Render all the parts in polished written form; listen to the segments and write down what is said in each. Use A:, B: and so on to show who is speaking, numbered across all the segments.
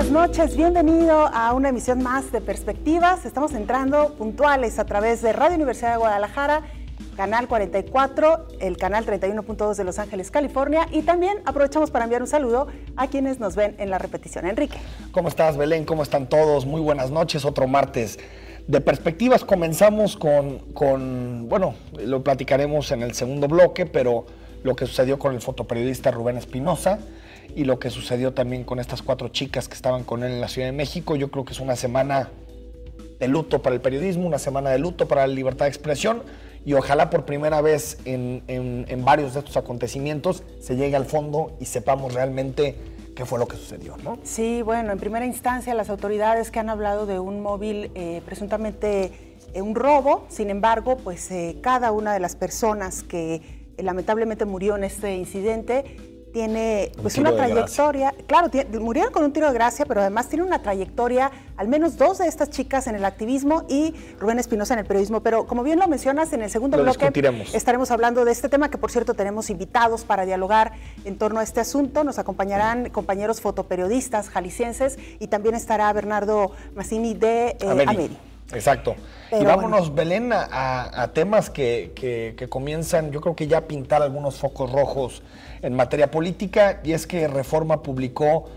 A: buenas noches, bienvenido a una emisión más de Perspectivas. Estamos entrando puntuales a través de Radio Universidad de Guadalajara, canal 44, el canal 31.2 de Los Ángeles, California, y también aprovechamos para enviar un saludo a quienes nos ven en la repetición. Enrique.
B: ¿Cómo estás, Belén? ¿Cómo están todos? Muy buenas noches, otro martes de Perspectivas. Comenzamos bueno, lo platicaremos en el segundo bloque, pero lo que sucedió con el fotoperiodista Rubén Espinosa y lo que sucedió también con estas 4 chicas que estaban con él en la Ciudad de México. Yo creo que es una semana de luto para el periodismo, una semana de luto para la libertad de expresión, y ojalá por primera vez en varios de estos acontecimientos se llegue al fondo y sepamos realmente qué fue lo que sucedió, ¿no?
A: Sí, bueno, en primera instancia las autoridades que han hablado de un móvil presuntamente un robo. Sin embargo, pues cada una de las personas que lamentablemente murió en este incidente tiene pues una trayectoria, claro, murieron con un tiro de gracia, pero además tiene una trayectoria, al menos 2 de estas chicas en el activismo y Rubén Espinosa en el periodismo. Pero como bien lo mencionas, en el segundo bloque estaremos hablando de este tema, que por cierto tenemos invitados para dialogar en torno a este asunto. Nos acompañarán compañeros fotoperiodistas jaliscienses y también estará Bernardo Massini de Ameri.
B: Exacto. Pero y vámonos, bueno, Belén, a temas que comienzan, yo creo que ya a pintar algunos focos rojos en materia política, y es que Reforma publicó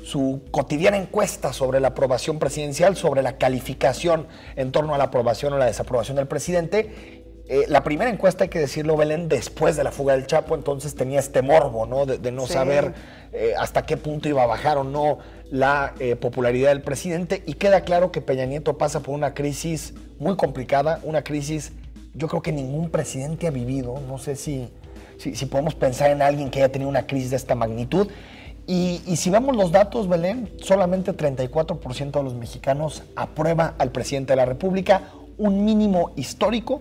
B: su cotidiana encuesta sobre la aprobación presidencial, sobre la calificación en torno a la aprobación o la desaprobación del presidente. La primera encuesta, hay que decirlo, Belén, después de la fuga del Chapo, entonces tenía este morbo, ¿no? De no saber hasta qué punto iba a bajar o no la popularidad del presidente, y queda claro que Peña Nieto pasa por una crisis muy complicada, una crisis yo creo que ningún presidente ha vivido. No sé si podemos pensar en alguien que haya tenido una crisis de esta magnitud. Y si vemos los datos, Belén, solamente 34% de los mexicanos aprueba al presidente de la República, un mínimo histórico.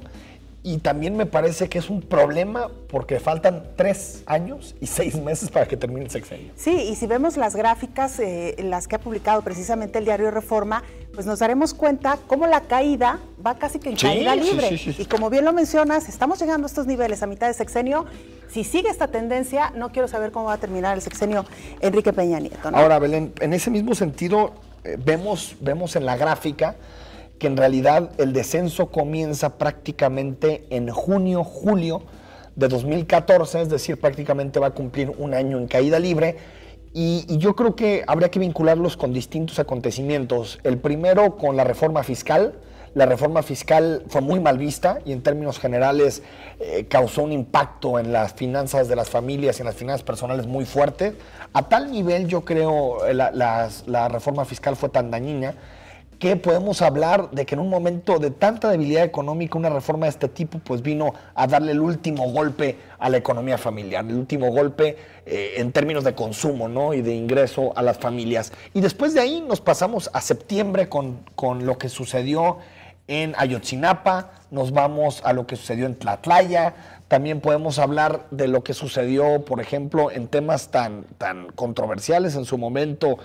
B: Y también me parece que es un problema porque faltan 3 años y 6 meses para que termine el sexenio.
A: Sí, y si vemos las gráficas, las que ha publicado precisamente el diario Reforma, pues nos daremos cuenta cómo la caída va casi que en caída libre. Sí. Y como bien lo mencionas, estamos llegando a estos niveles a mitad de sexenio. Si sigue esta tendencia, no quiero saber cómo va a terminar el sexenio Enrique Peña Nieto, ¿no?
B: Ahora, Belén, en ese mismo sentido, vemos en la gráfica que en realidad el descenso comienza prácticamente en junio, julio de 2014, es decir, prácticamente va a cumplir un año en caída libre, y yo creo que habría que vincularlos con distintos acontecimientos. El primero, con la reforma fiscal. La reforma fiscal fue muy mal vista y en términos generales causó un impacto en las finanzas de las familias y en las finanzas personales muy fuerte. A tal nivel, yo creo, la reforma fiscal fue tan dañina que podemos hablar de que en un momento de tanta debilidad económica, una reforma de este tipo pues vino a darle el último golpe a la economía familiar, el último golpe en términos de consumo, ¿no? Y de ingreso a las familias. Y después de ahí nos pasamos a septiembre con lo que sucedió en Ayotzinapa, nos vamos a lo que sucedió en Tlatlaya. También podemos hablar de lo que sucedió, por ejemplo, en temas tan controversiales en su momento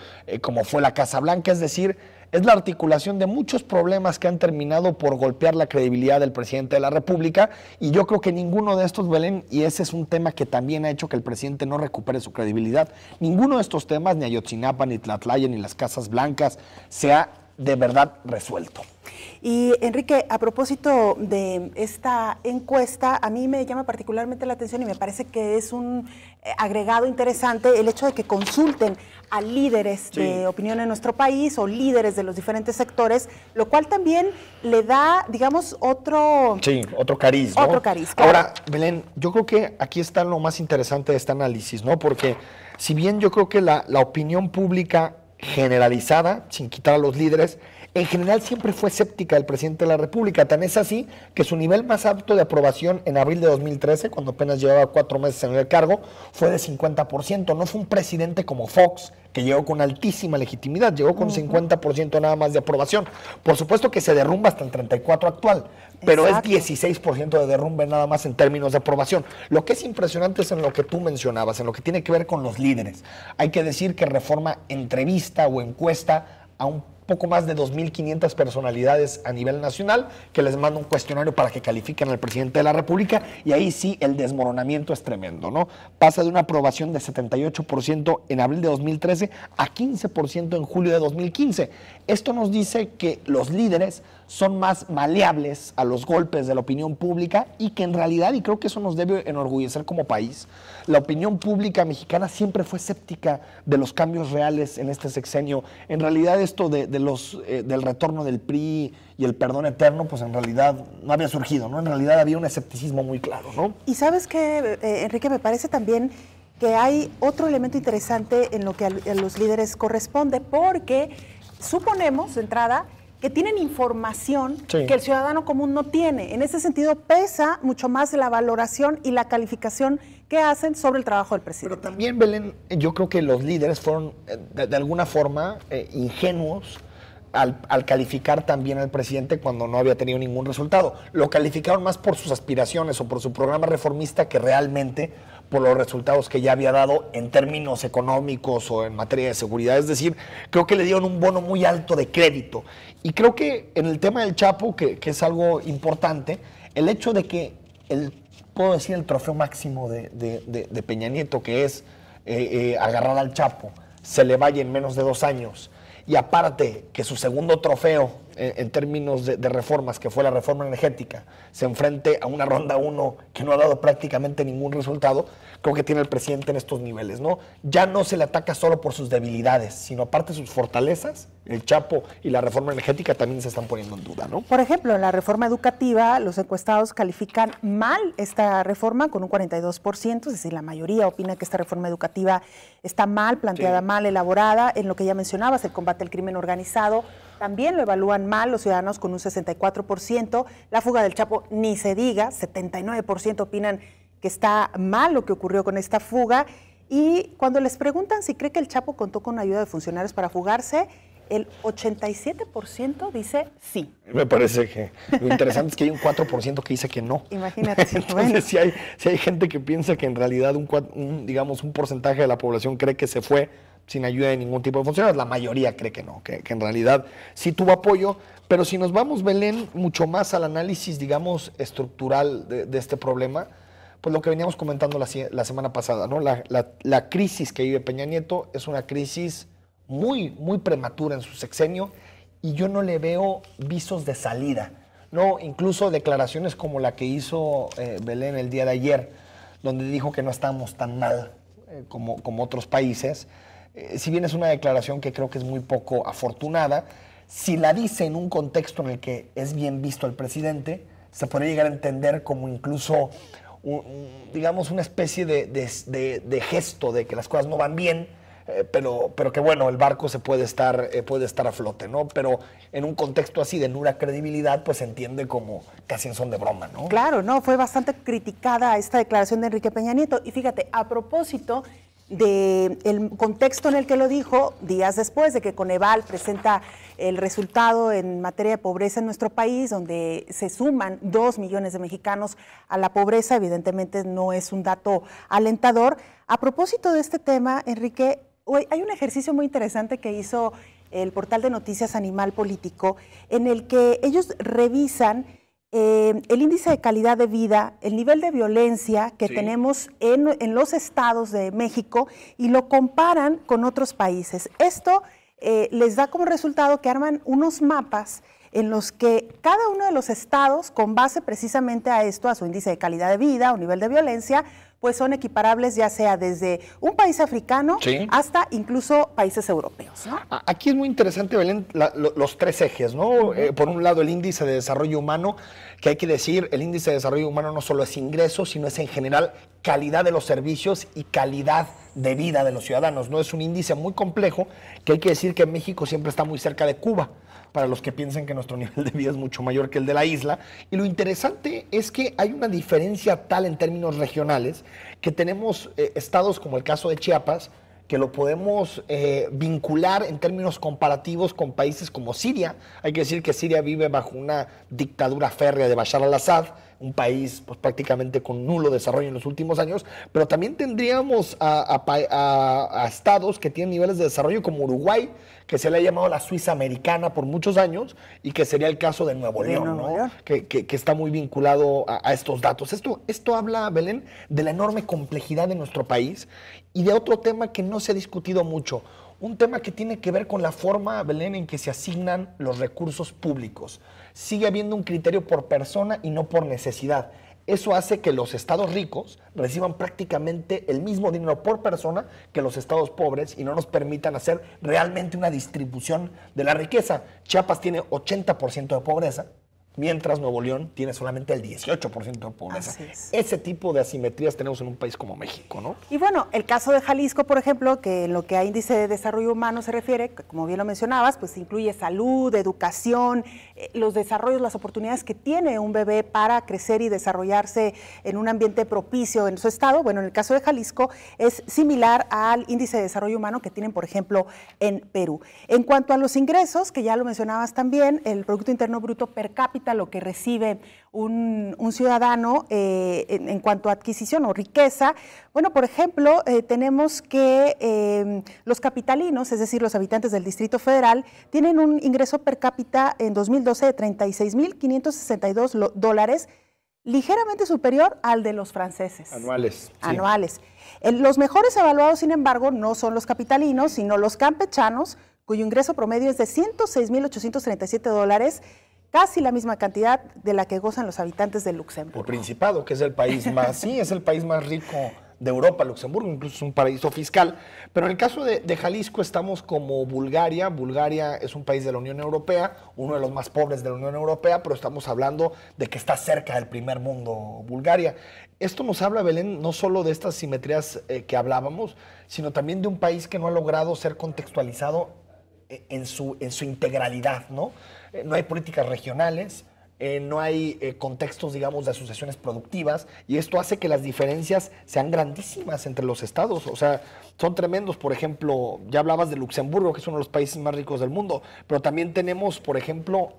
B: como fue la Casa Blanca. Es decir, es la articulación de muchos problemas que han terminado por golpear la credibilidad del presidente de la República, y yo creo que ninguno de estos, Belén, y ese es un tema que también ha hecho que el presidente no recupere su credibilidad, ninguno de estos temas, ni Ayotzinapa, ni Tlatlaya, ni las Casas Blancas, se ha de verdad resuelto.
A: Y Enrique, a propósito de esta encuesta, a mí me llama particularmente la atención y me parece que es un agregado interesante el hecho de que consulten a líderes de opinión en nuestro país o líderes de los diferentes sectores, lo cual también le da, digamos, otro
B: cariz, ¿no?
A: Otro cariz, claro.
B: Ahora, Belén, yo creo que aquí está lo más interesante de este análisis, ¿no? Porque si bien yo creo que la opinión pública generalizada, sin quitar a los líderes, en general siempre fue escéptica del presidente de la República. Tan es así que su nivel más alto de aprobación en abril de 2013, cuando apenas llevaba 4 meses en el cargo, fue de 50%. No fue un presidente como Fox, que llegó con altísima legitimidad, llegó con 50% nada más de aprobación. Por supuesto que se derrumba hasta el 34% actual, pero es 16% de derrumbe nada más en términos de aprobación. Lo que es impresionante es en lo que tú mencionabas, en lo que tiene que ver con los líderes. Hay que decir que Reforma entrevista o encuesta a un poco más de 2.500 personalidades a nivel nacional, que les manda un cuestionario para que califiquen al presidente de la República, y ahí sí el desmoronamiento es tremendo, ¿no? Pasa de una aprobación de 78% en abril de 2013 a 15% en julio de 2015. Esto nos dice que los líderes son más maleables a los golpes de la opinión pública y que en realidad, y creo que eso nos debe enorgullecer como país, la opinión pública mexicana siempre fue escéptica de los cambios reales en este sexenio. En realidad esto del retorno del PRI y el perdón eterno, pues en realidad no había surgido, ¿no? En realidad había un escepticismo muy claro, ¿no?
A: Y sabes qué, Enrique, me parece también que hay otro elemento interesante en lo que a los líderes corresponde, porque suponemos, de entrada, que tienen información que el ciudadano común no tiene. En ese sentido, pesa mucho más la valoración y la calificación que hacen sobre el trabajo del presidente.
B: Pero también, Belén, yo creo que los líderes fueron de alguna forma ingenuos al calificar también al presidente cuando no había tenido ningún resultado. Lo calificaron más por sus aspiraciones o por su programa reformista que realmente por los resultados que ya había dado en términos económicos o en materia de seguridad. Es decir, creo que le dieron un bono muy alto de crédito. Y creo que en el tema del Chapo, que es algo importante, el hecho de que puedo decir, el trofeo máximo de Peña Nieto, que es agarrar al Chapo, se le vaya en menos de 2 años, y aparte que su segundo trofeo en términos de reformas, que fue la reforma energética, se enfrente a una ronda 1 que no ha dado prácticamente ningún resultado, creo que tiene el presidente en estos niveles, ¿no? Ya no se le ataca solo por sus debilidades, sino aparte sus fortalezas. El Chapo y la reforma energética también se están poniendo en duda, ¿no?
A: Por ejemplo, en la reforma educativa, los encuestados califican mal esta reforma con un 42%, es decir, la mayoría opina que esta reforma educativa está mal planteada, mal elaborada. En lo que ya mencionabas, el combate al crimen organizado, también lo evalúan mal los ciudadanos con un 64%. La fuga del Chapo, ni se diga, 79% opinan que está mal lo que ocurrió con esta fuga. Y cuando les preguntan si cree que el Chapo contó con ayuda de funcionarios para fugarse, el 87% dice sí.
B: Me parece que lo interesante es que hay un 4% que dice que no.
A: Imagínate.
B: Entonces,
A: bueno.
B: si hay gente que piensa que en realidad un porcentaje de la población cree que se fue sin ayuda de ningún tipo de funcionarios, la mayoría cree que no, que en realidad sí tuvo apoyo. Pero si nos vamos, Belén, mucho más al análisis, digamos, estructural de este problema, pues lo que veníamos comentando la semana pasada, ¿no? La crisis que vive Peña Nieto es una crisis muy, muy prematura en su sexenio, y yo no le veo visos de salida, ¿no? Incluso declaraciones como la que hizo Belén el día de ayer, donde dijo que no estábamos tan mal como otros países. Si bien es una declaración que creo que es muy poco afortunada, si la dice en un contexto en el que es bien visto el presidente, se podría llegar a entender como incluso, digamos, una especie de gesto de que las cosas no van bien, pero que bueno, el barco se puede estar a flote, ¿no? Pero en un contexto así de nula credibilidad, pues se entiende como casi en son de broma, ¿no?
A: Claro, no, fue bastante criticada esta declaración de Enrique Peña Nieto. Y fíjate, a propósito del contexto en el que lo dijo, días después de que Coneval presenta el resultado en materia de pobreza en nuestro país, donde se suman 2 millones de mexicanos a la pobreza, evidentemente no es un dato alentador. A propósito de este tema, Enrique, hoy hay un ejercicio muy interesante que hizo el portal de noticias Animal Político, en el que ellos revisan el índice de calidad de vida, el nivel de violencia que tenemos en los estados de México, y lo comparan con otros países. Esto les da como resultado que arman unos mapas en los que cada uno de los estados, con base precisamente a esto, a su índice de calidad de vida o nivel de violencia, pues son equiparables ya sea desde un país africano hasta incluso países europeos, ¿no?
B: Aquí es muy interesante, Belén, los 3 ejes, ¿no? Por un lado, el índice de desarrollo humano, que hay que decir, el índice de desarrollo humano no solo es ingresos, sino es en general calidad de los servicios y calidad de vida de los ciudadanos, ¿no? Es un índice muy complejo, que hay que decir que México siempre está muy cerca de Cuba, para los que piensan que nuestro nivel de vida es mucho mayor que el de la isla. Y lo interesante es que hay una diferencia tal en términos regionales, que tenemos estados como el caso de Chiapas, que lo podemos vincular en términos comparativos con países como Siria. Hay que decir que Siria vive bajo una dictadura férrea de Bashar al-Assad, un país pues, prácticamente con nulo desarrollo en los últimos años, pero también tendríamos a estados que tienen niveles de desarrollo como Uruguay, que se le ha llamado la Suiza americana por muchos años, y que sería el caso de Nuevo León, ¿no? Que está muy vinculado a estos datos. Esto habla, Belén, de la enorme complejidad de nuestro país y de otro tema que no se ha discutido mucho. Un tema que tiene que ver con la forma, Belén, en que se asignan los recursos públicos. Sigue habiendo un criterio por persona y no por necesidad. Eso hace que los estados ricos reciban prácticamente el mismo dinero por persona que los estados pobres y no nos permitan hacer realmente una distribución de la riqueza. Chiapas tiene 80% de pobreza, mientras Nuevo León tiene solamente el 18% de pobreza. Ese tipo de asimetrías tenemos en un país como México, ¿no?
A: Y bueno, el caso de Jalisco, por ejemplo, que en lo que a índice de desarrollo humano se refiere, como bien lo mencionabas, pues incluye salud, educación, los desarrollos, las oportunidades que tiene un bebé para crecer y desarrollarse en un ambiente propicio en su estado. Bueno, en el caso de Jalisco es similar al índice de desarrollo humano que tienen, por ejemplo, en Perú. En cuanto a los ingresos, que ya lo mencionabas también, el Producto Interno Bruto per cápita, lo que recibe un ciudadano en cuanto a adquisición o riqueza. Bueno, por ejemplo, tenemos que los capitalinos, es decir, los habitantes del Distrito Federal, tienen un ingreso per cápita en 2012 de $36,562, ligeramente superior al de los franceses.
B: Anuales.
A: Anuales. Los mejores evaluados, sin embargo, no son los capitalinos, sino los campechanos, cuyo ingreso promedio es de $106,837, casi la misma cantidad de la que gozan los habitantes de Luxemburgo.
B: El Principado, que es el país más, sí, es el país más rico de Europa, Luxemburgo, incluso es un paraíso fiscal. Pero en el caso de Jalisco estamos como Bulgaria. Bulgaria es un país de la Unión Europea, uno de los más pobres de la Unión Europea, pero estamos hablando de que está cerca del primer mundo Bulgaria. Esto nos habla, Belén, no solo de estas simetrías que hablábamos, sino también de un país que no ha logrado ser contextualizado en su integralidad, ¿no? No hay políticas regionales, no hay contextos, digamos, de asociaciones productivas, y esto hace que las diferencias sean grandísimas entre los estados. O sea, son tremendos. Por ejemplo, ya hablabas de Luxemburgo, que es uno de los países más ricos del mundo, pero también tenemos, por ejemplo,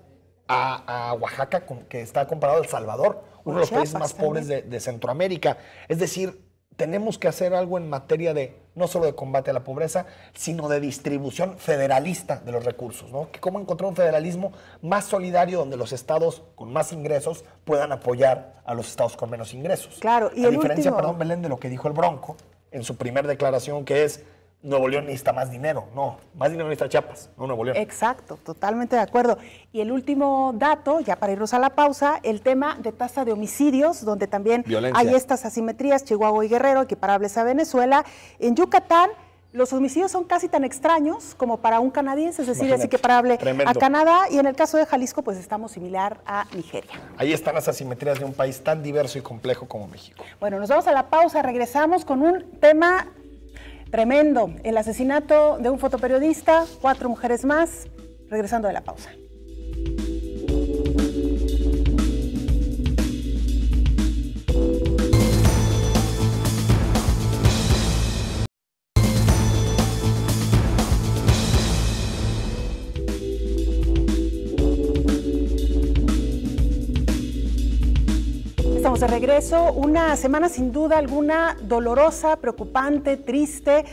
B: a Oaxaca, que está comparado a El Salvador, uno de los países más pobres de Centroamérica. Es decir, tenemos que hacer algo en materia de no solo de combate a la pobreza, sino de distribución federalista de los recursos, ¿no? Que cómo encontrar un federalismo más solidario donde los estados con más ingresos puedan apoyar a los estados con menos ingresos.
A: Claro, y
B: a diferencia, perdón, Belén, de lo que dijo el Bronco en su primera declaración, que es Nuevo León necesita más dinero. No, más dinero necesita Chiapas, no Nuevo León.
A: Exacto, totalmente de acuerdo. Y el último dato, ya para irnos a la pausa, el tema de tasa de homicidios, donde también hay estas asimetrías, Chihuahua y Guerrero, equiparables a Venezuela. En Yucatán, los homicidios son casi tan extraños como para un canadiense, es decir, es equiparable a Canadá, y en el caso de Jalisco, pues estamos similar a Nigeria.
B: Ahí están las asimetrías de un país tan diverso y complejo como México.
A: Bueno, nos vamos a la pausa, regresamos con un tema tremendo, el asesinato de un fotoperiodista, 4 mujeres más, regresando de la pausa. Estamos de regreso, una semana sin duda alguna dolorosa, preocupante, triste,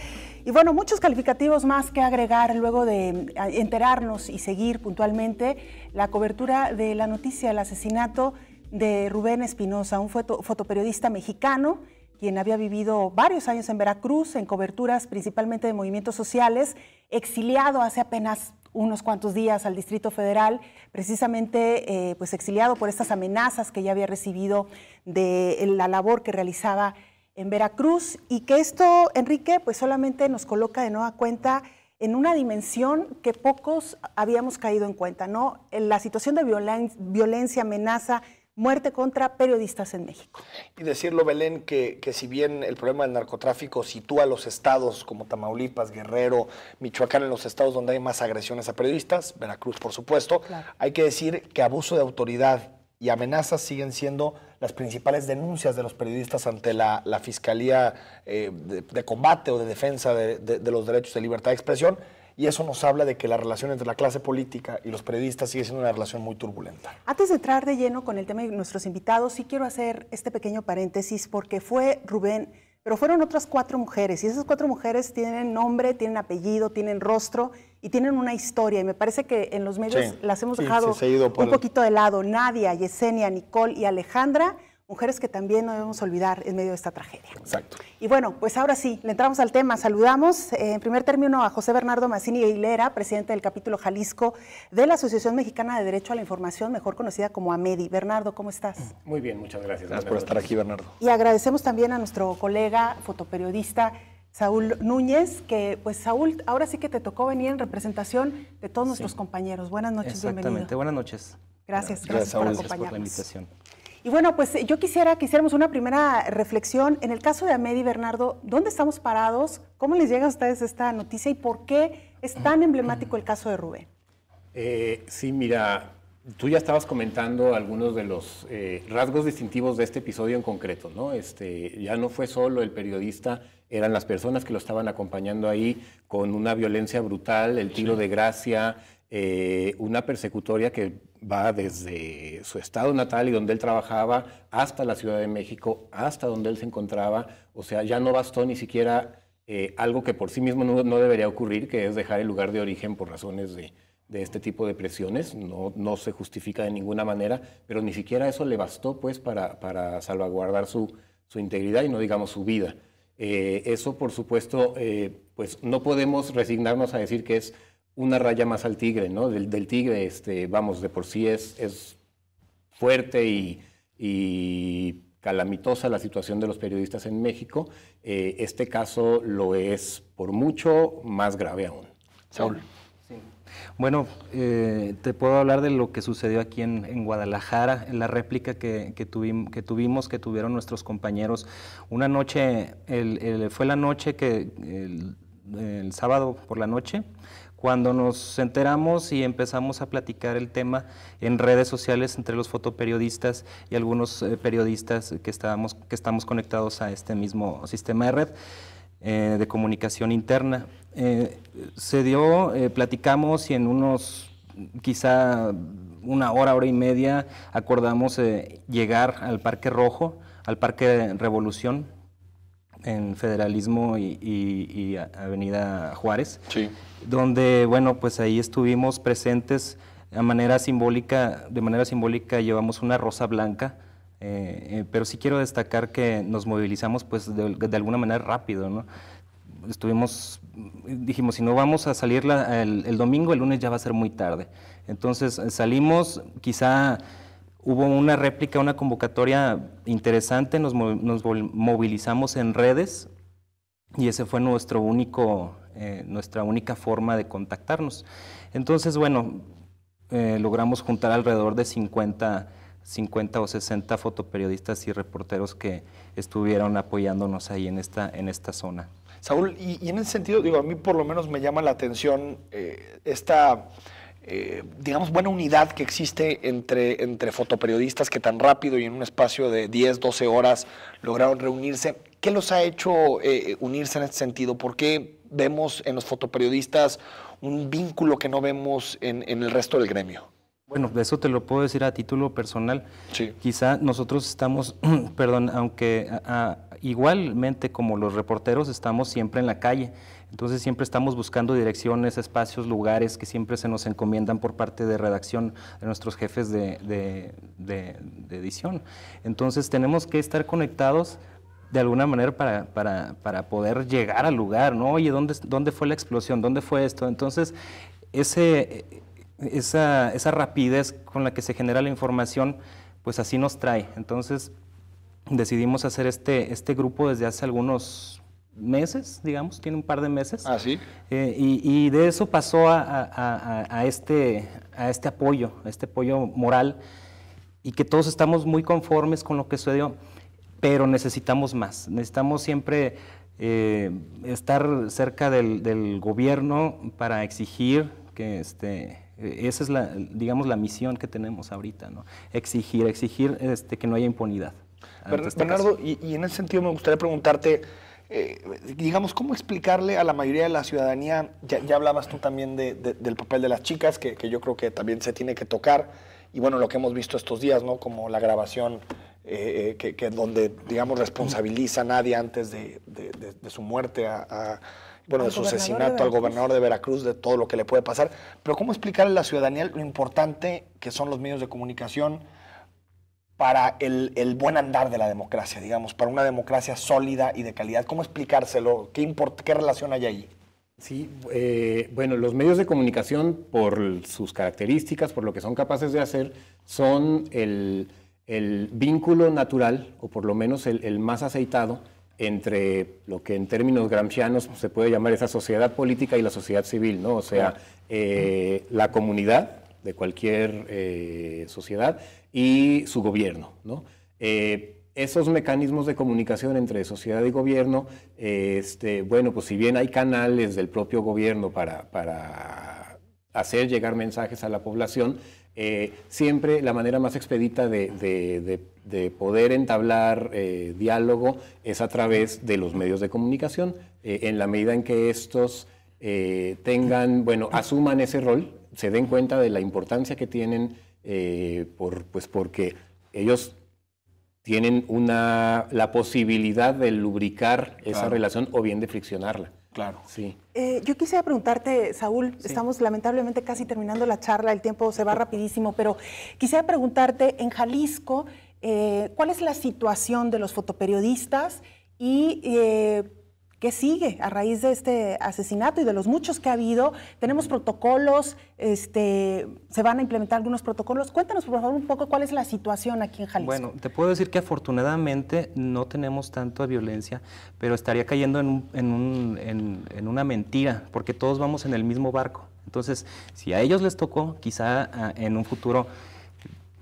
A: y bueno, muchos calificativos más que agregar luego de enterarnos y seguir puntualmente la cobertura de la noticia del asesinato de Rubén Espinosa, un fotoperiodista mexicano, quien había vivido varios años en Veracruz, en coberturas principalmente de movimientos sociales, exiliado hace apenas unos cuantos días al Distrito Federal, precisamente pues exiliado por estas amenazas que ya había recibido de la labor que realizaba en Veracruz, y que esto, Enrique, pues solamente nos coloca de nueva cuenta en una dimensión que pocos habíamos caído en cuenta, ¿no? La situación de violencia, amenaza, muerte contra periodistas en México.
B: Y decirlo, Belén, que si bien el problema del narcotráfico sitúa a los estados como Tamaulipas, Guerrero, Michoacán en los estados donde hay más agresiones a periodistas, Veracruz por supuesto, claro, hay que decir que abuso de autoridad y amenazas siguen siendo las principales denuncias de los periodistas ante la Fiscalía de Combate o de Defensa de los Derechos de Libertad de Expresión. y eso nos habla de que la relación entre la clase política y los periodistas sigue siendo una relación muy turbulenta.
A: Antes de entrar de lleno con el tema de nuestros invitados, sí quiero hacer este pequeño paréntesis porque fue Rubén, pero fueron otras 4 mujeres y esas 4 mujeres tienen nombre, tienen apellido, tienen rostro y tienen una historia y me parece que en los medios las hemos dejado un poquito de lado. Nadia, Yesenia, Nicole y Alejandra, mujeres que también no debemos olvidar en medio de esta tragedia.
B: Exacto.
A: Y bueno, pues ahora sí, le entramos al tema. Saludamos en primer término a José Bernardo Mazzini Aguilera, presidente del capítulo Jalisco de la Asociación Mexicana de Derecho a la Información, mejor conocida como AMEDI. Bernardo, ¿cómo estás?
C: Muy bien, muchas gracias.
B: Gracias por estar aquí, Bernardo.
A: Y agradecemos también a nuestro colega fotoperiodista Saúl Núñez, que pues Saúl, ahora sí que te tocó venir en representación de todos nuestros compañeros. Buenas noches, bienvenido.
D: Exactamente, buenas noches.
A: Gracias por acompañarnos.
D: Gracias por la invitación.
A: Y bueno, pues yo quisiera que hiciéramos una primera reflexión. En el caso de AMEDI, Bernardo, ¿dónde estamos parados? ¿Cómo les llega a ustedes esta noticia y por qué es tan emblemático el caso de Rubén?
C: Sí, mira, tú ya estabas comentando algunos de los rasgos distintivos de este episodio en concreto, ¿no? Ya no fue solo el periodista, eran las personas que lo estaban acompañando ahí con una violencia brutal, el tiro de gracia, una persecutoria que va desde su estado natal y donde él trabajaba hasta la Ciudad de México, hasta donde él se encontraba. O sea, ya no bastó ni siquiera algo que por sí mismo no debería ocurrir, que es dejar el lugar de origen por razones de este tipo de presiones. No se justifica de ninguna manera, pero ni siquiera eso le bastó pues para salvaguardar su integridad y no digamos su vida. Eso, por supuesto, pues no podemos resignarnos a decir que es una raya más al tigre, ¿no? Del tigre, vamos, de por sí es fuerte y calamitosa la situación de los periodistas en México. Este caso lo es por mucho más grave aún.
B: Saúl.
D: Sí. Bueno, te puedo hablar de lo que sucedió aquí en Guadalajara, en la réplica que tuvieron nuestros compañeros. Una noche, fue la noche que el sábado por la noche, cuando nos enteramos y empezamos a platicar el tema en redes sociales entre los fotoperiodistas y algunos periodistas que estamos conectados a este mismo sistema de red de comunicación interna. Platicamos y en unos, quizá una hora y media, acordamos llegar al Parque Rojo, al Parque Revolución, en Federalismo y Avenida Juárez,
B: sí,
D: donde, bueno, pues ahí estuvimos presentes de manera simbólica llevamos una rosa blanca, pero sí quiero destacar que nos movilizamos pues de alguna manera rápido, ¿no? Dijimos, si no vamos a salir el domingo, el lunes ya va a ser muy tarde. Entonces salimos, quizá hubo una réplica, una convocatoria interesante, nos movilizamos en redes y ese fue nuestra única forma de contactarnos. Entonces, bueno, logramos juntar alrededor de 50 o 60 fotoperiodistas y reporteros que estuvieron apoyándonos ahí en esta zona.
B: Saúl, y en ese sentido, digo, a mí por lo menos me llama la atención esta digamos, buena unidad que existe entre fotoperiodistas que tan rápido y en un espacio de 10, 12 horas lograron reunirse. ¿Qué los ha hecho unirse en este sentido? ¿Por qué vemos en los fotoperiodistas un vínculo que no vemos en el resto del gremio?
D: Bueno, de eso te lo puedo decir a título personal.
B: Sí.
D: Quizá nosotros estamos, perdón, aunque igualmente como los reporteros estamos siempre en la calle, entonces siempre estamos buscando direcciones, espacios, lugares que siempre se nos encomiendan por parte de redacción de nuestros jefes de edición. Entonces tenemos que estar conectados de alguna manera para poder llegar al lugar, ¿no? Oye, ¿dónde fue la explosión? ¿Dónde fue esto? Entonces, esa rapidez con la que se genera la información, pues así nos trae. Entonces, decidimos hacer este grupo desde hace algunos meses, digamos, tiene un par de meses.
B: Ah, sí.
D: Y de eso pasó a este apoyo moral, y que todos estamos muy conformes con lo que sucedió, pero necesitamos más. Necesitamos siempre estar cerca del gobierno para exigir que esa es la misión que tenemos ahorita, ¿no? Exigir que no haya impunidad.
B: Bernardo, y en ese sentido me gustaría preguntarte, digamos, ¿cómo explicarle a la mayoría de la ciudadanía? Ya hablabas tú también del papel de las chicas, que yo creo que también se tiene que tocar, y bueno, lo que hemos visto estos días, ¿no? Como la grabación donde, digamos, responsabiliza a nadie antes de su muerte, bueno, de su asesinato al gobernador de Veracruz, de todo lo que le puede pasar. Pero ¿cómo explicarle a la ciudadanía lo importante que son los medios de comunicación para el buen andar de la democracia, digamos, para una democracia sólida y de calidad? ¿Cómo explicárselo? ¿Qué relación hay ahí?
C: Sí, bueno, los medios de comunicación, por sus características, por lo que son capaces de hacer, son el vínculo natural, o por lo menos el más aceitado, entre lo que en términos gramscianos se puede llamar esa sociedad política y la sociedad civil, ¿no? O sea, la comunidad de cualquier sociedad y su gobierno, ¿no? Esos mecanismos de comunicación entre sociedad y gobierno, bueno, pues si bien hay canales del propio gobierno para hacer llegar mensajes a la población, siempre la manera más expedita de poder entablar diálogo es a través de los medios de comunicación, en la medida en que estos tengan, bueno, asuman ese rol, se den cuenta de la importancia que tienen, pues porque ellos tienen la posibilidad de lubricar esa relación o bien de friccionarla.
B: Claro.
C: Sí.
A: Yo quisiera preguntarte, Saúl, estamos lamentablemente casi terminando la charla, el tiempo se va rapidísimo, pero quisiera preguntarte, en Jalisco, ¿cuál es la situación de los fotoperiodistas y qué sigue a raíz de este asesinato y de los muchos que ha habido? Tenemos protocolos, se van a implementar algunos protocolos. Cuéntanos, por favor, un poco cuál es la situación aquí en Jalisco.
D: Bueno, te puedo decir que afortunadamente no tenemos tanta violencia, pero estaría cayendo en una mentira, porque todos vamos en el mismo barco. Entonces, si a ellos les tocó, quizá en un futuro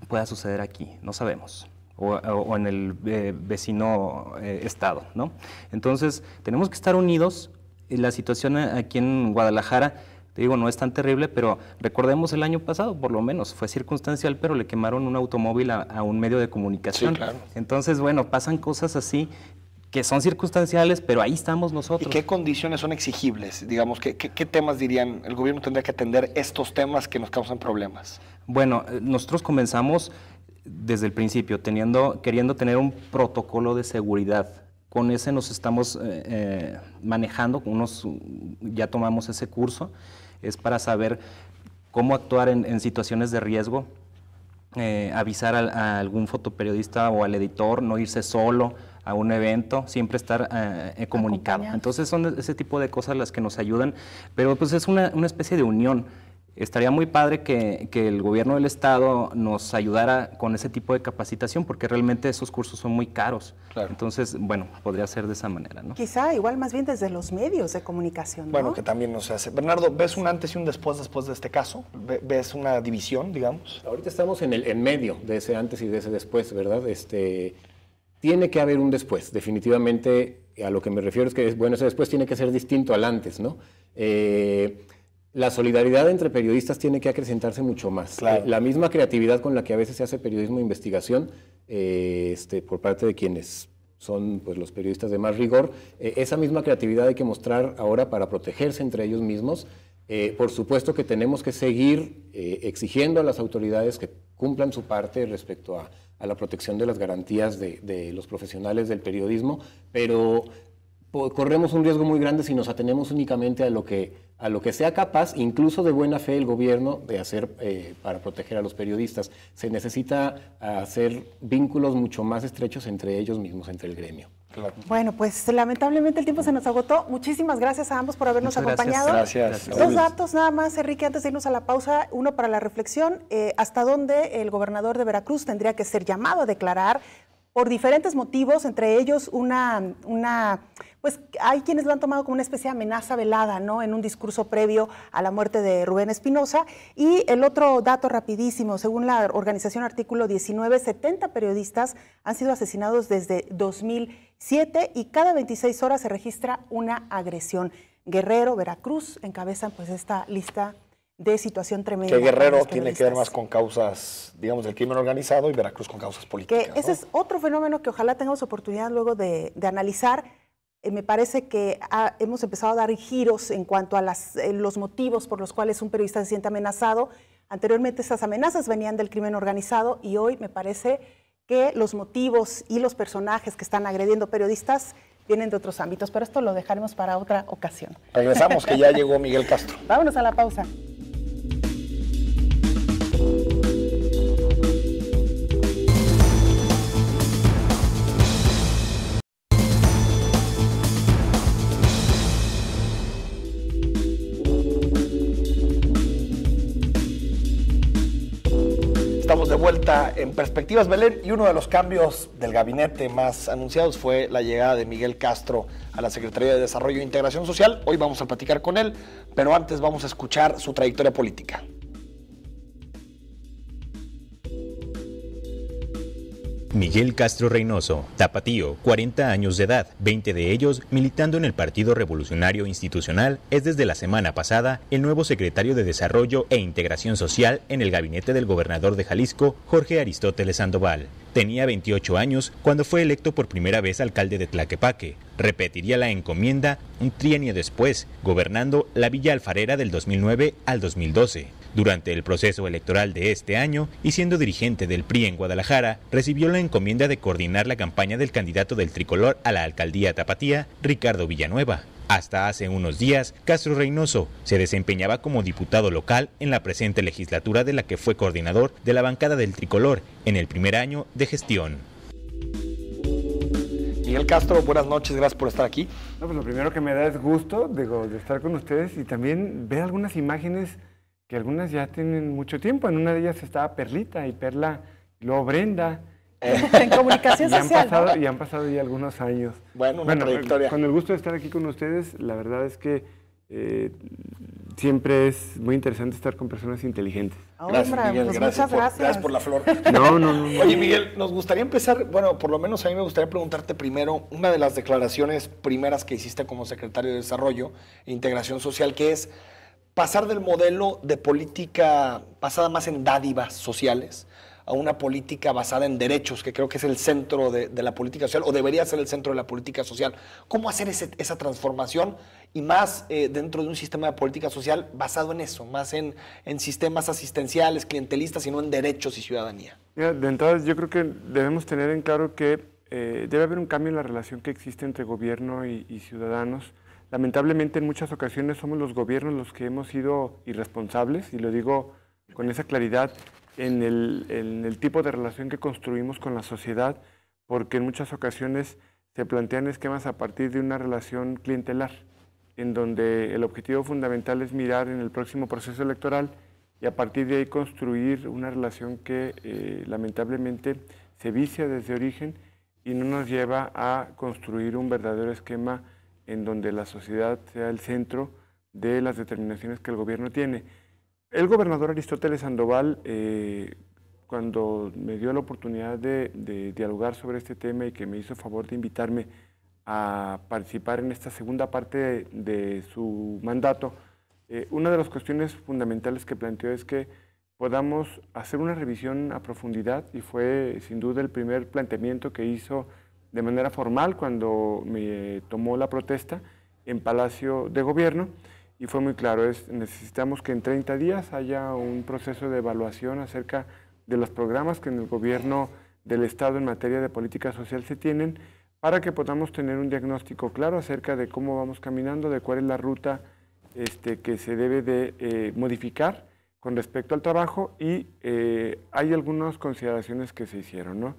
D: pueda suceder aquí, no sabemos. O en el vecino estado, ¿no? Entonces, tenemos que estar unidos. Y la situación aquí en Guadalajara, te digo, no es tan terrible, pero recordemos el año pasado, por lo menos, fue circunstancial, pero le quemaron un automóvil a un medio de comunicación.
B: Sí, claro.
D: Entonces, bueno, pasan cosas así que son circunstanciales, pero ahí estamos nosotros.
B: ¿Y qué condiciones son exigibles? Digamos, ¿qué temas dirían el gobierno tendría que atender estos temas que nos causan problemas?
D: Bueno, nosotros comenzamos desde el principio, queriendo tener un protocolo de seguridad. Con ese nos estamos manejando, ya tomamos ese curso, es para saber cómo actuar en situaciones de riesgo, avisar a algún fotoperiodista o al editor, no irse solo a un evento, siempre estar comunicado. Entonces son ese tipo de cosas las que nos ayudan, pero pues es una especie de unión. Estaría muy padre que el gobierno del estado nos ayudara con ese tipo de capacitación, porque realmente esos cursos son muy caros. Claro. Entonces, bueno, podría ser de esa manera, ¿no?
A: Quizá igual más bien desde los medios de comunicación, ¿no?
B: Bueno, que también no se hace. Bernardo, ¿ves un antes y un después de este caso? ¿Ves una división, digamos?
C: Ahorita estamos en medio de ese antes y de ese después, ¿verdad? Tiene que haber un después, definitivamente. A lo que me refiero es que, bueno, ese después tiene que ser distinto al antes, ¿no? La solidaridad entre periodistas tiene que acrecentarse mucho más. Claro. La misma creatividad con la que a veces se hace periodismo de investigación por parte de quienes son pues, los periodistas de más rigor, esa misma creatividad hay que mostrar ahora para protegerse entre ellos mismos. Por supuesto que tenemos que seguir exigiendo a las autoridades que cumplan su parte respecto a la protección de las garantías de los profesionales del periodismo, pero corremos un riesgo muy grande si nos atenemos únicamente a lo que sea capaz, incluso de buena fe, el gobierno de hacer para proteger a los periodistas. Se necesita hacer vínculos mucho más estrechos entre ellos mismos, entre el gremio.
B: Claro.
A: Bueno, pues lamentablemente el tiempo se nos agotó. Muchísimas gracias a ambos por habernos acompañado.
B: Gracias.
A: Dos datos nada más, Enrique, antes de irnos a la pausa. Uno para la reflexión, hasta dónde el gobernador de Veracruz tendría que ser llamado a declarar por diferentes motivos, entre ellos pues hay quienes lo han tomado como una especie de amenaza velada, ¿no? En un discurso previo a la muerte de Rubén Espinosa. Y el otro dato rapidísimo, según la organización Artículo 19, 70 periodistas han sido asesinados desde 2007 y cada 26 horas se registra una agresión. Guerrero, Veracruz encabezan pues esta lista de situación tremenda.
B: Que Guerrero tiene que ver más con causas, digamos, del crimen organizado y Veracruz con causas políticas.
A: Que ese es otro fenómeno que ojalá tengamos oportunidad luego de analizar. me parece que hemos empezado a dar giros en cuanto a los motivos por los cuales un periodista se siente amenazado. Anteriormente esas amenazas venían del crimen organizado y hoy me parece que los motivos y los personajes que están agrediendo periodistas vienen de otros ámbitos, pero esto lo dejaremos para otra ocasión.
B: Regresamos, que ya llegó Miguel Castro.
A: Vámonos a la pausa.
B: Estamos de vuelta en Perspectivas, Belén, y uno de los cambios del gabinete más anunciados fue la llegada de Miguel Castro a la Secretaría de Desarrollo e Integración Social. Hoy vamos a platicar con él, pero antes vamos a escuchar su trayectoria política.
E: Miguel Castro Reynoso, tapatío, 40 años de edad, 20 de ellos militando en el Partido Revolucionario Institucional, es desde la semana pasada el nuevo secretario de Desarrollo e Integración Social en el gabinete del gobernador de Jalisco, Jorge Aristóteles Sandoval. Tenía 28 años cuando fue electo por primera vez alcalde de Tlaquepaque. Repetiría la encomienda un trienio después, gobernando la Villa Alfarera del 2009 al 2012. Durante el proceso electoral de este año y siendo dirigente del PRI en Guadalajara, recibió la encomienda de coordinar la campaña del candidato del tricolor a la alcaldía tapatía, Ricardo Villanueva. Hasta hace unos días, Castro Reynoso se desempeñaba como diputado local en la presente legislatura de la que fue coordinador de la bancada del tricolor en el primer año de gestión.
B: Miguel Castro, buenas noches, gracias por estar aquí.
F: No, pues lo primero que me da es gusto de estar con ustedes y también ver algunas imágenes que algunas ya tienen mucho tiempo. En una de ellas estaba Perlita y Perla, y luego Brenda.
A: En comunicación social, ¿no?
F: Y han pasado ya algunos años.
B: Bueno, trayectoria.
F: Con el gusto de estar aquí con ustedes, la verdad es que siempre es muy interesante estar con personas inteligentes.
B: Gracias, Miguel,
A: pues
B: gracias por la flor.
F: No.
B: Oye, Miguel, nos gustaría empezar, bueno, por lo menos a mí me gustaría preguntarte primero una de las declaraciones primeras que hiciste como secretario de Desarrollo e Integración Social, que es pasar del modelo de política basada más en dádivas sociales a una política basada en derechos, que creo que es el centro de la política social, o debería ser el centro de la política social. ¿Cómo hacer esa transformación y más dentro de un sistema de política social basado en eso, más en sistemas asistenciales, clientelistas y no en derechos y ciudadanía?
F: Mira, de entrada yo creo que debemos tener en claro que debe haber un cambio en la relación que existe entre gobierno y ciudadanos. Lamentablemente en muchas ocasiones somos los gobiernos los que hemos sido irresponsables, y lo digo con esa claridad, en el tipo de relación que construimos con la sociedad, porque en muchas ocasiones se plantean esquemas a partir de una relación clientelar, en donde el objetivo fundamental es mirar en el próximo proceso electoral y a partir de ahí construir una relación que lamentablemente se vicia desde origen y no nos lleva a construir un verdadero esquema en donde la sociedad sea el centro de las determinaciones que el gobierno tiene. El gobernador Aristóteles Sandoval, cuando me dio la oportunidad de dialogar sobre este tema y que me hizo favor de invitarme a participar en esta segunda parte de su mandato, una de las cuestiones fundamentales que planteó es que podamos hacer una revisión a profundidad, y fue sin duda el primer planteamiento que hizo de manera formal cuando me tomó la protesta en Palacio de Gobierno, y fue muy claro, necesitamos que en 30 días haya un proceso de evaluación acerca de los programas que en el gobierno del Estado en materia de política social se tienen, para que podamos tener un diagnóstico claro acerca de cómo vamos caminando, de cuál es la ruta que se debe de modificar con respecto al trabajo, y hay algunas consideraciones que se hicieron, ¿no?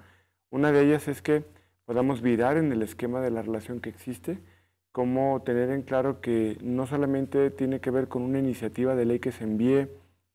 F: Una de ellas es que podamos virar en el esquema de la relación que existe, cómo tener en claro que no solamente tiene que ver con una iniciativa de ley que se envíe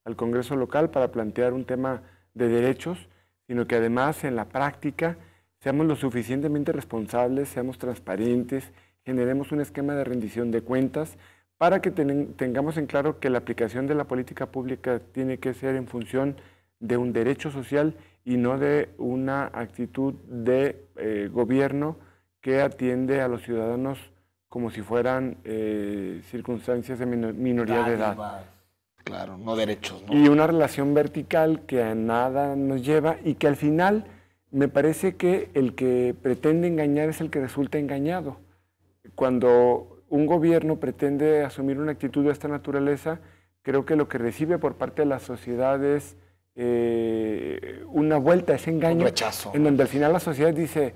F: al Congreso local para plantear un tema de derechos, sino que además en la práctica seamos lo suficientemente responsables, seamos transparentes, generemos un esquema de rendición de cuentas para que tengamos en claro que la aplicación de la política pública tiene que ser en función de un derecho social y no de una actitud de gobierno que atiende a los ciudadanos como si fueran circunstancias de minoría de edad.
B: Claro, no derechos, ¿no?
F: Y una relación vertical que a nada nos lleva, y que al final me parece que el que pretende engañar es el que resulta engañado. cuando un gobierno pretende asumir una actitud de esta naturaleza, creo que lo que recibe por parte de la sociedad es una vuelta, ese engaño,
B: un rechazo,
F: en donde al final la sociedad dice,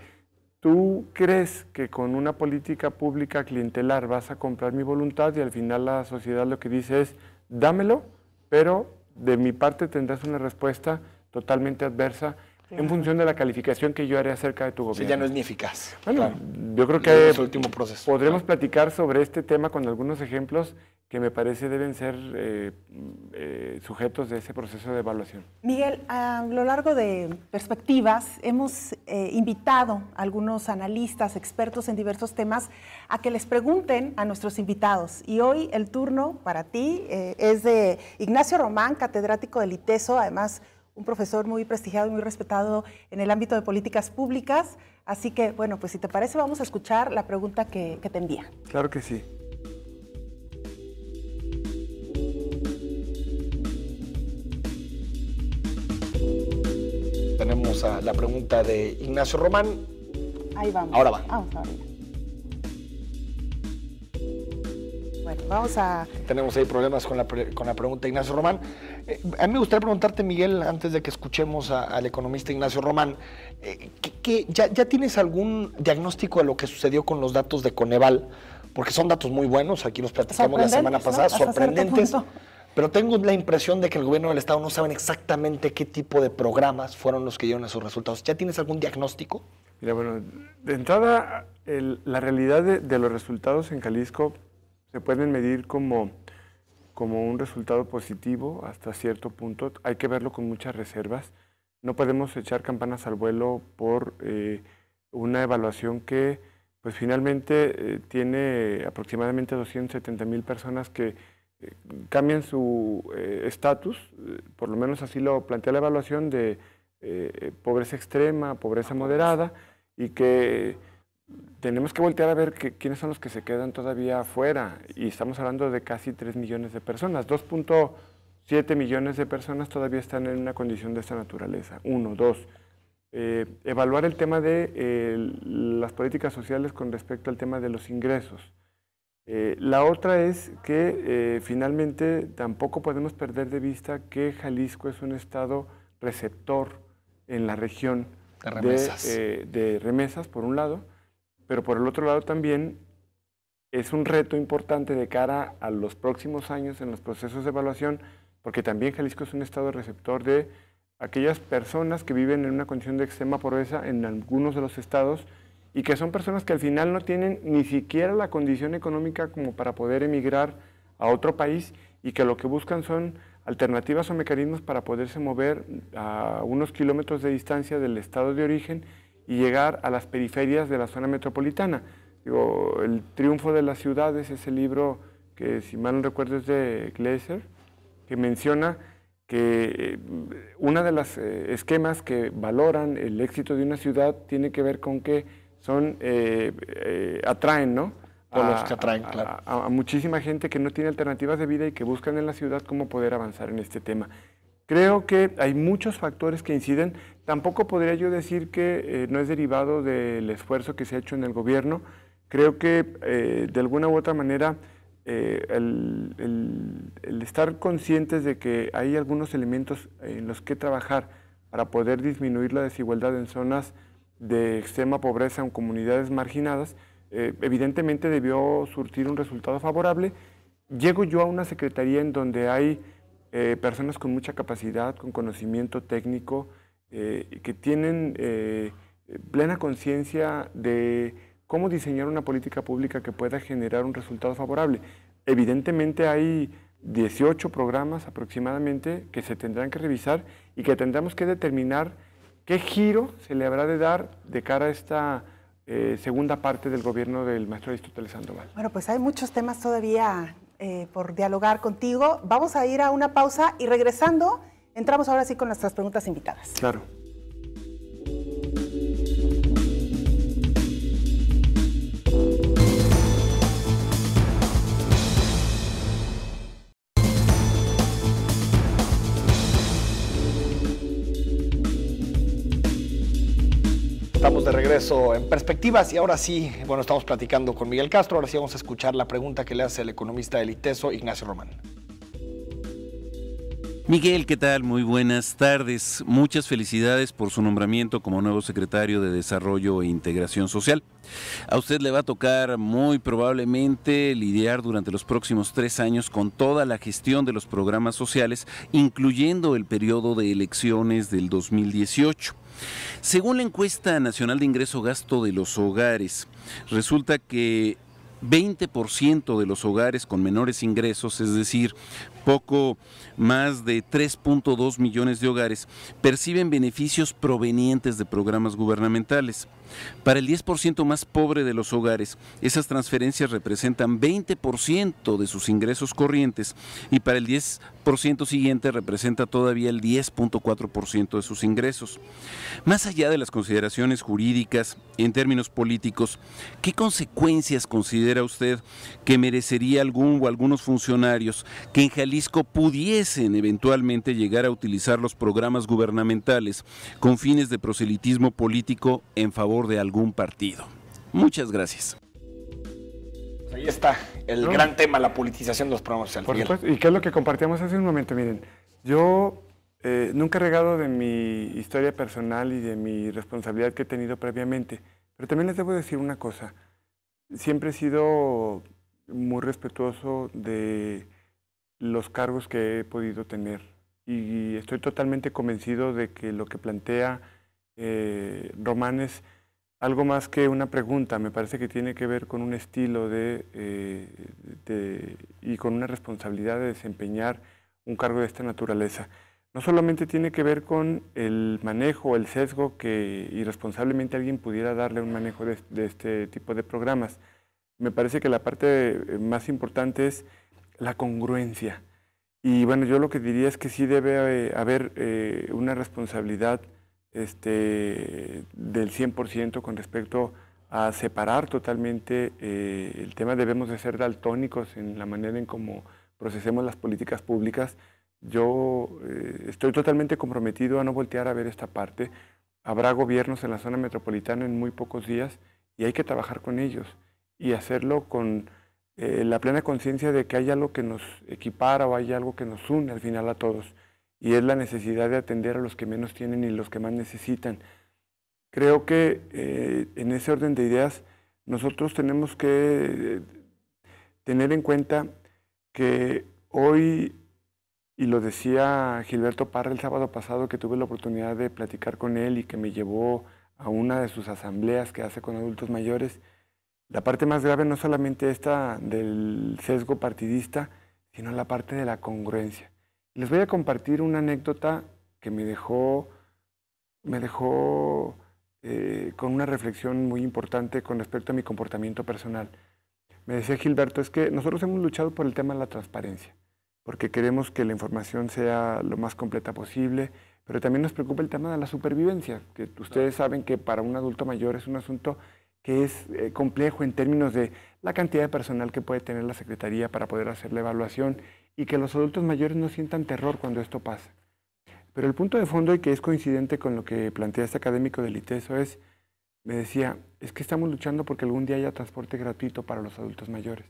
F: ¿tú crees que con una política pública clientelar vas a comprar mi voluntad? Y al final la sociedad lo que dice es, dámelo, pero de mi parte tendrás una respuesta totalmente adversa en función de la calificación que yo haré acerca de tu gobierno.
B: Sí, ya no es ni eficaz.
F: Bueno,
B: claro.
F: yo creo que
B: es el último proceso.
F: Podremos platicar sobre este tema con algunos ejemplos que me parece deben ser sujetos de ese proceso de evaluación.
A: Miguel, a lo largo de Perspectivas hemos invitado a algunos analistas, expertos en diversos temas, a que les pregunten a nuestros invitados. Y hoy el turno para ti es de Ignacio Román, catedrático del ITESO, además un profesor muy prestigiado y muy respetado en el ámbito de políticas públicas. Así que, bueno, pues si te parece, vamos a escuchar la pregunta que te envía.
F: Claro que sí.
B: Tenemos la pregunta de Ignacio Román.
A: Ahí vamos.
B: Ahora va.
A: Vamos a abrirla. Bueno, vamos a...
B: Tenemos ahí problemas con la pregunta de Ignacio Román. A mí me gustaría preguntarte, Miguel, antes de que escuchemos al economista Ignacio Román, ¿ya tienes algún diagnóstico de lo que sucedió con los datos de Coneval? Porque son datos muy buenos, aquí los platicamos la semana pasada,
A: ¿no?
B: sorprendentes, pero tengo la impresión de que el gobierno del Estado no saben exactamente qué tipo de programas fueron los que dieron esos resultados. ¿Ya tienes algún diagnóstico?
F: Mira, bueno, de entrada, la realidad de los resultados en Jalisco se pueden medir como un resultado positivo hasta cierto punto. Hay que verlo con muchas reservas. No podemos echar campanas al vuelo por una evaluación que pues finalmente tiene aproximadamente 270,000 personas que cambian su estatus, por lo menos así lo plantea la evaluación, de pobreza extrema, pobreza moderada, y que tenemos que voltear a ver quiénes son los que se quedan todavía afuera, y estamos hablando de casi 3 millones de personas. 2.7 millones de personas todavía están en una condición de esta naturaleza. 1, 2. Evaluar el tema de las políticas sociales con respecto al tema de los ingresos. La otra es que finalmente tampoco podemos perder de vista que Jalisco es un estado receptor en la región de remesas, por un lado, pero por el otro lado también es un reto importante de cara a los próximos años en los procesos de evaluación, porque también Jalisco es un estado receptor de aquellas personas que viven en una condición de extrema pobreza en algunos de los estados, y que son personas que al final no tienen ni siquiera la condición económica como para poder emigrar a otro país, y que lo que buscan son alternativas o mecanismos para poderse mover a unos kilómetros de distancia del estado de origen y llegar a las periferias de la zona metropolitana. Digo, El triunfo de las ciudades es el libro que, si mal no recuerdo, es de Gleiser, que menciona que una de las esquemas que valoran el éxito de una ciudad tiene que ver con que atraen, ¿no? A muchísima gente que no tiene alternativas de vida y que buscan en la ciudad cómo poder avanzar en este tema. Creo que hay muchos factores que inciden. Tampoco podría yo decir que no es derivado del esfuerzo que se ha hecho en el gobierno. Creo que de alguna u otra manera el estar conscientes de que hay algunos elementos en los que trabajar para poder disminuir la desigualdad en zonas de extrema pobreza o en comunidades marginadas, evidentemente debió surtir un resultado favorable. Llego yo a una secretaría en donde hay personas con mucha capacidad, con conocimiento técnico, que tienen plena conciencia de cómo diseñar una política pública que pueda generar un resultado favorable. Evidentemente hay 18 programas aproximadamente que se tendrán que revisar y que tendremos que determinar qué giro se le habrá de dar de cara a esta segunda parte del gobierno del maestro Aristóteles Sandoval.
A: Bueno, pues hay muchos temas todavía por dialogar contigo. Vamos a ir a una pausa y regresando, entramos ahora sí con nuestras preguntas invitadas.
F: Claro.
B: Estamos de regreso en Perspectivas y ahora sí, bueno, estamos platicando con Miguel Castro, ahora sí vamos a escuchar la pregunta que le hace el economista del ITESO, Ignacio Román.
G: Miguel, ¿qué tal? Muy buenas tardes. Muchas felicidades por su nombramiento como nuevo secretario de Desarrollo e Integración Social. A usted le va a tocar muy probablemente lidiar durante los próximos 3 años con toda la gestión de los programas sociales, incluyendo el periodo de elecciones del 2018. Según la encuesta nacional de ingreso-gasto de los hogares, resulta que 20% de los hogares con menores ingresos, es decir, poco más de 3.2 millones de hogares, perciben beneficios provenientes de programas gubernamentales. Para el 10% más pobre de los hogares, esas transferencias representan 20% de sus ingresos corrientes y para el 10% siguiente representa todavía el 10.4% de sus ingresos. Más allá de las consideraciones jurídicas, en términos políticos, ¿qué consecuencias considera usted que merecería algún o algunos funcionarios que en Jalisco pudiesen eventualmente llegar a utilizar los programas gubernamentales con fines de proselitismo político en favor de algún partido? Muchas gracias.
B: Ahí está el gran tema, la politización de los programas sociales.
F: Por supuesto, y qué es lo que compartíamos hace un momento. Miren, yo nunca he regado de mi historia personal y de mi responsabilidad que he tenido previamente, pero también les debo decir una cosa. Siempre he sido muy respetuoso de los cargos que he podido tener y estoy totalmente convencido de que lo que plantea Román es algo más que una pregunta. Me parece que tiene que ver con un estilo y con una responsabilidad de desempeñar un cargo de esta naturaleza. No solamente tiene que ver con el manejo o el sesgo que irresponsablemente alguien pudiera darle un manejo de este tipo de programas. Me parece que la parte más importante es la congruencia. Y bueno, yo lo que diría es que sí debe haber una responsabilidad del 100% con respecto a separar totalmente el tema. Debemos de ser daltónicos en la manera en cómo procesemos las políticas públicas. Yo estoy totalmente comprometido a no voltear a ver esta parte. Habrá gobiernos en la zona metropolitana en muy pocos días y hay que trabajar con ellos y hacerlo con la plena conciencia de que hay algo que nos equipara o hay algo que nos une al final a todos, y es la necesidad de atender a los que menos tienen y los que más necesitan. Creo que en ese orden de ideas nosotros tenemos que tener en cuenta que hoy, y lo decía Gilberto Parra el sábado pasado que tuve la oportunidad de platicar con él y que me llevó a una de sus asambleas que hace con adultos mayores, la parte más grave no solamente esta del sesgo partidista, sino la parte de la congruencia. Les voy a compartir una anécdota que me dejó con una reflexión muy importante con respecto a mi comportamiento personal. Me decía Gilberto, es que nosotros hemos luchado por el tema de la transparencia, porque queremos que la información sea lo más completa posible, pero también nos preocupa el tema de la supervivencia, que ustedes saben que para un adulto mayor es un asunto que es complejo en términos de la cantidad de personal que puede tener la Secretaría para poder hacer la evaluación y que los adultos mayores no sientan terror cuando esto pasa. Pero el punto de fondo, y que es coincidente con lo que plantea este académico del ITESO, me decía, es que estamos luchando porque algún día haya transporte gratuito para los adultos mayores.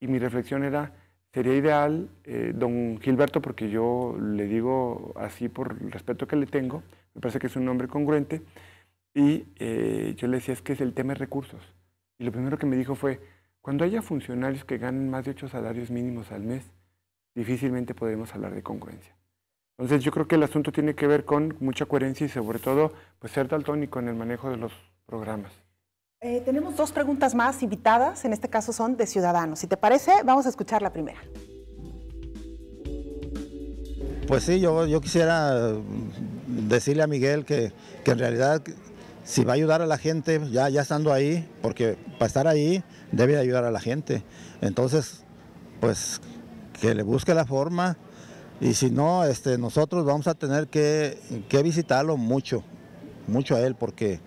F: Y mi reflexión era, sería ideal, don Gilberto, porque yo le digo así por el respeto que le tengo, me parece que es un hombre congruente, y yo le decía, es que es el tema de recursos. Y lo primero que me dijo fue, cuando haya funcionarios que ganen más de 8 salarios mínimos al mes, difícilmente podremos hablar de congruencia. Entonces yo creo que el asunto tiene que ver con mucha coherencia y sobre todo pues ser daltónico en el manejo de los programas.
A: Tenemos 2 preguntas más invitadas, en este caso son de ciudadanos. Si te parece, vamos a escuchar la primera.
H: Pues sí, yo quisiera decirle a Miguel que en realidad si va a ayudar a la gente ya estando ahí, porque para estar ahí debe ayudar a la gente. Entonces, pues que le busque la forma. Y si no, nosotros vamos a tener que visitarlo mucho a él, porque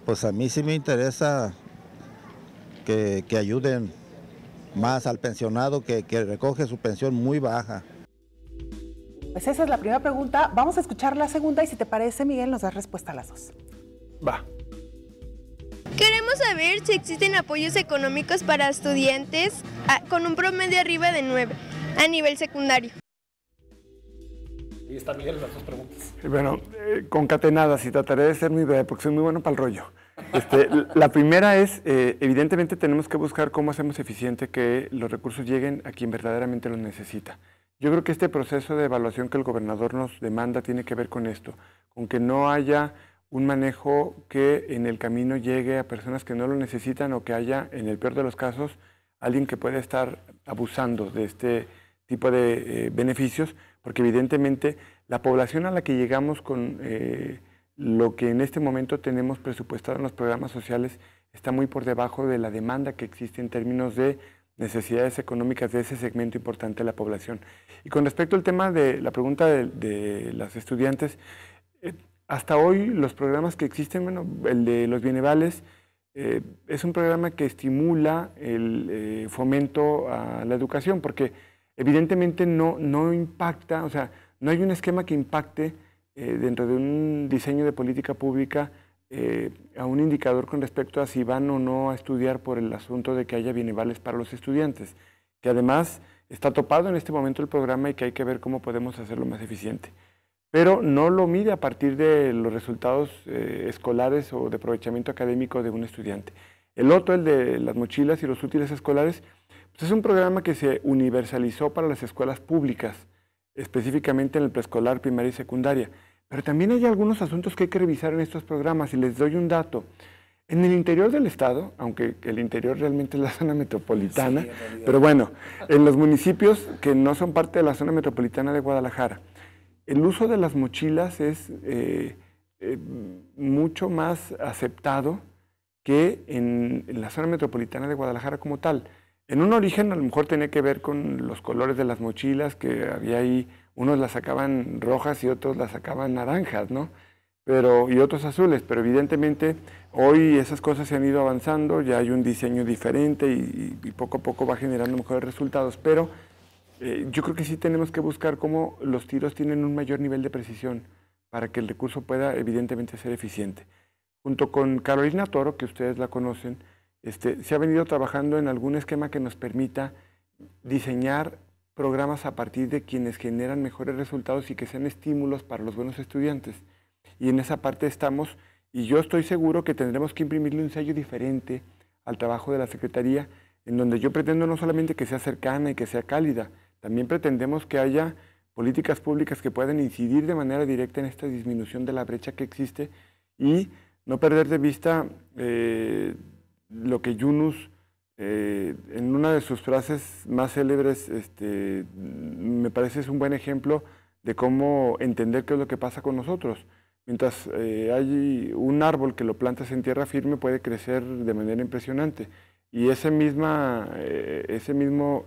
H: pues a mí sí me interesa que ayuden más al pensionado que recoge su pensión muy baja.
A: Pues esa es la primera pregunta. Vamos a escuchar la segunda y si te parece, Miguel, nos das respuesta a las 2.
F: Va.
I: Queremos saber si existen apoyos económicos para estudiantes con un promedio arriba de 9 a nivel secundario.
B: Ahí está Miguel, las dos preguntas.
F: Bueno, concatenadas, y trataré de ser muy breve porque soy muy bueno para el rollo. La primera es, evidentemente tenemos que buscar cómo hacemos eficiente que los recursos lleguen a quien verdaderamente los necesita. Yo creo que este proceso de evaluación que el gobernador nos demanda tiene que ver con esto, con que no haya un manejo que en el camino llegue a personas que no lo necesitan o que haya, en el peor de los casos, alguien que pueda estar abusando de este tipo de beneficios, porque evidentemente la población a la que llegamos con lo que en este momento tenemos presupuestado en los programas sociales está muy por debajo de la demanda que existe en términos de necesidades económicas de ese segmento importante de la población. Y con respecto al tema de la pregunta de las estudiantes, hasta hoy los programas que existen, bueno, el de los bienevales es un programa que estimula el fomento a la educación, porque evidentemente no impacta, o sea, no hay un esquema que impacte dentro de un diseño de política pública a un indicador con respecto a si van o no a estudiar por el asunto de que haya bienevales para los estudiantes, que además está topado en este momento el programa y que hay que ver cómo podemos hacerlo más eficiente. Pero no lo mide a partir de los resultados escolares o de aprovechamiento académico de un estudiante. El otro, el de las mochilas y los útiles escolares, pues es un programa que se universalizó para las escuelas públicas, específicamente en el preescolar, primaria y secundaria. Pero también hay algunos asuntos que hay que revisar en estos programas, y les doy un dato. En el interior del estado, aunque el interior realmente es la zona metropolitana, sí, pero bueno, en los municipios que no son parte de la zona metropolitana de Guadalajara, el uso de las mochilas es mucho más aceptado que en la zona metropolitana de Guadalajara como tal. En un origen a lo mejor tenía que ver con los colores de las mochilas, que había ahí, unos las sacaban rojas y otros las sacaban naranjas, ¿no? Y otros azules, pero evidentemente hoy esas cosas se han ido avanzando, ya hay un diseño diferente y poco a poco va generando mejores resultados, pero yo creo que sí tenemos que buscar cómo los tiros tienen un mayor nivel de precisión para que el recurso pueda evidentemente ser eficiente. Junto con Carolina Toro, que ustedes la conocen, se ha venido trabajando en algún esquema que nos permita diseñar programas a partir de quienes generan mejores resultados y que sean estímulos para los buenos estudiantes. Y en esa parte estamos, y yo estoy seguro que tendremos que imprimirle un sello diferente al trabajo de la Secretaría, en donde yo pretendo no solamente que sea cercana y que sea cálida, también pretendemos que haya políticas públicas que puedan incidir de manera directa en esta disminución de la brecha que existe y no perder de vista lo que Yunus, en una de sus frases más célebres, me parece es un buen ejemplo de cómo entender qué es lo que pasa con nosotros. Mientras hay un árbol que lo plantas en tierra firme puede crecer de manera impresionante y ese mismo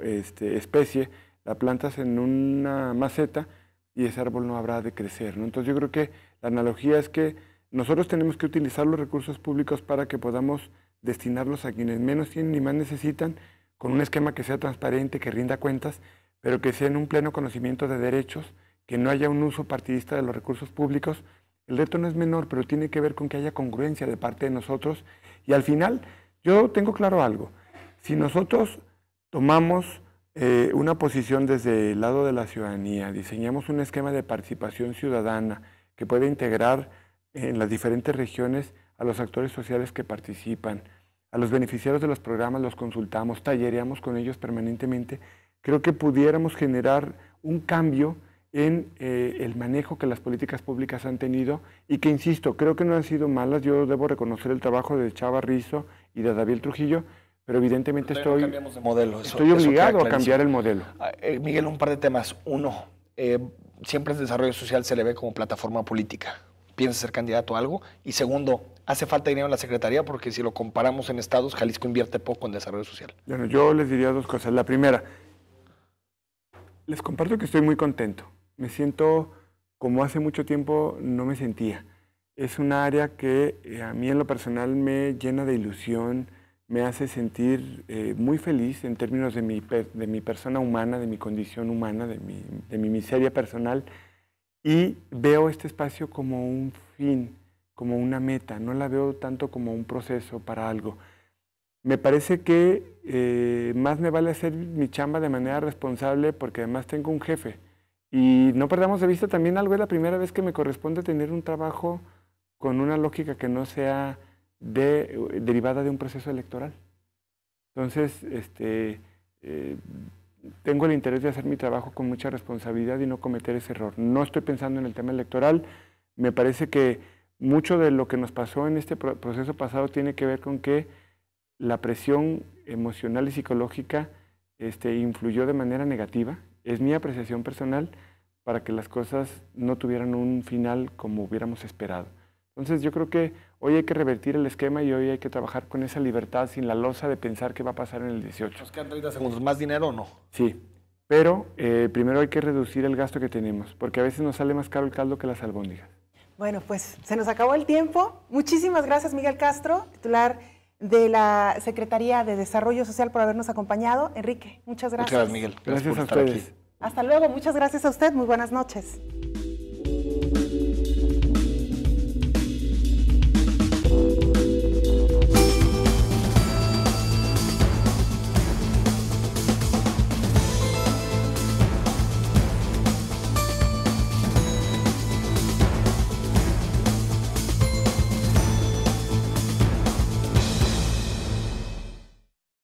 F: especie la plantas en una maceta y ese árbol no habrá de crecer, ¿no? Entonces yo creo que la analogía es que nosotros tenemos que utilizar los recursos públicos para que podamos destinarlos a quienes menos tienen y más necesitan, con un esquema que sea transparente, que rinda cuentas, pero que sea en un pleno conocimiento de derechos, que no haya un uso partidista de los recursos públicos. El reto no es menor, pero tiene que ver con que haya congruencia de parte de nosotros. Y al final, yo tengo claro algo. Si nosotros tomamos una posición desde el lado de la ciudadanía, diseñamos un esquema de participación ciudadana que pueda integrar en las diferentes regiones a los actores sociales que participan, a los beneficiarios de los programas, los consultamos, tallereamos con ellos permanentemente, creo que pudiéramos generar un cambio en el manejo que las políticas públicas han tenido y que, insisto, creo que no han sido malas. Yo debo reconocer el trabajo de Chava Rizzo y de David Trujillo, pero evidentemente estoy obligado a cambiar el modelo.
B: Miguel, un par de temas. Uno, siempre el desarrollo social se le ve como plataforma política. ¿Piensa ser candidato a algo? Y segundo, ¿hace falta dinero en la Secretaría? Porque si lo comparamos en estados, Jalisco invierte poco en desarrollo social.
F: Bueno, yo les diría dos cosas. La primera, les comparto que estoy muy contento. Me siento como hace mucho tiempo no me sentía. Es un área que a mí en lo personal me llena de ilusión, me hace sentir muy feliz en términos de mi persona humana, de mi condición humana, de mi miseria personal. Y veo este espacio como un fin, como una meta, no la veo tanto como un proceso para algo. Me parece que más me vale hacer mi chamba de manera responsable porque además tengo un jefe. Y no perdamos de vista también algo, es la primera vez que me corresponde tener un trabajo con una lógica que no sea derivada de un proceso electoral. Entonces, tengo el interés de hacer mi trabajo con mucha responsabilidad y no cometer ese error. No estoy pensando en el tema electoral. Me parece que mucho de lo que nos pasó en este proceso pasado tiene que ver con que la presión emocional y psicológica influyó de manera negativa. Es mi apreciación personal para que las cosas no tuvieran un final como hubiéramos esperado. Entonces yo creo que hoy hay que revertir el esquema y hoy hay que trabajar con esa libertad sin la losa de pensar qué va a pasar en el 18.
B: ¿Nos quedan 30 segundos? ¿Más dinero o no?
F: Sí, pero primero hay que reducir el gasto que tenemos, porque a veces nos sale más caro el caldo que las albóndigas.
A: Bueno, pues se nos acabó el tiempo. Muchísimas gracias, Miguel Castro, titular de la Secretaría de Desarrollo Social, por habernos acompañado. Enrique, muchas gracias.
B: Muchas gracias, Miguel.
F: Gracias
B: por
F: a
B: estar
F: ustedes.
B: aquí.
A: Hasta luego, muchas gracias a usted, muy buenas noches.